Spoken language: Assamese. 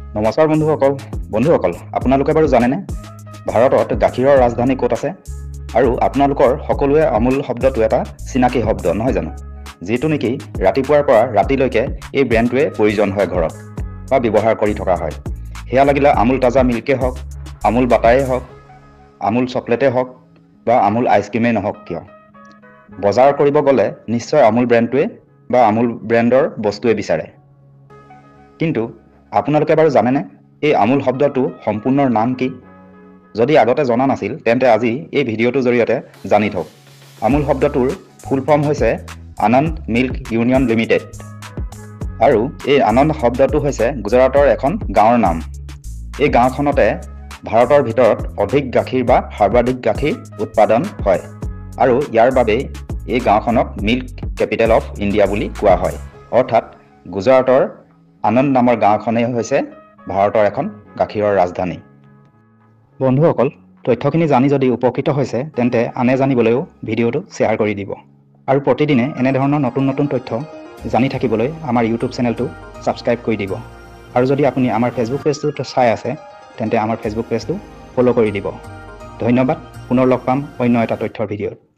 নমস্কাৰ বন্ধুসকল আপোনালোকে বাৰু জানেনে ভাৰতত গাখীৰৰ ৰাজধানী ক'ত আছে আৰু আপোনালোকৰ সকলোৱে আমুল শব্দটো এটা চিনাকি শব্দ নহয় জানো যেটো নেকি ৰাতিপুৱাৰ পৰা ৰাতিলৈকে এই ব্ৰেণ্ডটোৱে প্ৰয়োজন হয় ঘৰত বা ব্যৱহাৰ কৰি থকা হয় হেয়া লাগিলে আমুল তাজা মিল্কে হওক আমুল বাটাৰে হওক আমুল চকলেটে হওক বা আমুল আইচক্ৰীমে নহওক কিয় বজাৰ কৰিব গ'লে নিশ্চয় আমুল ব্ৰেণ্ডটোৱে বা আমুল ব্ৰেণ্ডৰ বস্তুৱে বিচাৰে কিন্তু আপোনালোকে বাৰু জানেনে এই আমুল শব্দটো সম্পূৰ্ণ নাম কি যদি আগতে জনা নাছিল তেন্তে আজি এই ভিডিঅ'টোৰ জৰিয়তে জানি থওক আমুল শব্দটোৰ ফুল ফৰ্ম হৈছে আনন্দ মিল্ক ইউনিয়ন লিমিটেড আৰু এই আনন্দ শব্দটো হৈছে গুজৰাটৰ এখন গাঁৱৰ নাম এই গাঁওখনতে ভাৰতৰ ভিতৰত অধিক গাখীৰ বা সৰ্বাধিক গাখীৰ উৎপাদন হয় আৰু ইয়াৰ বাবে এই গাঁওখনক মিল্ক কেপিটেল অফ ইণ্ডিয়া বুলি কোৱা হয় অৰ্থাৎ গুজৰাটৰ আনন্দ নামৰ গাঁওখনেই হৈছে ভাৰতৰ এখন গাখীৰৰ ৰাজধানী বন্ধুসকল তথ্যখিনি জানি যদি উপকৃত হৈছে তেন্তে আনে জানিবলৈও ভিডিঅ'টো শ্বেয়াৰ কৰি দিব আৰু প্ৰতিদিনে এনে ধৰণৰ নতুন তথ্য জানি থাকিবলৈ আমাৰ ইউটিউব চেনেলটো ছাবস্ক্ৰাইব কৰি দিব আৰু যদি আপুনি আমাৰ ফেচবুক পেজটো চাই আছে তেন্তে আমাৰ ফেচবুক পেজটো ফলো কৰি দিব ধন্যবাদ পুনৰ লগ পাম অন্য এটা তথ্যৰ ভিডিঅ'ত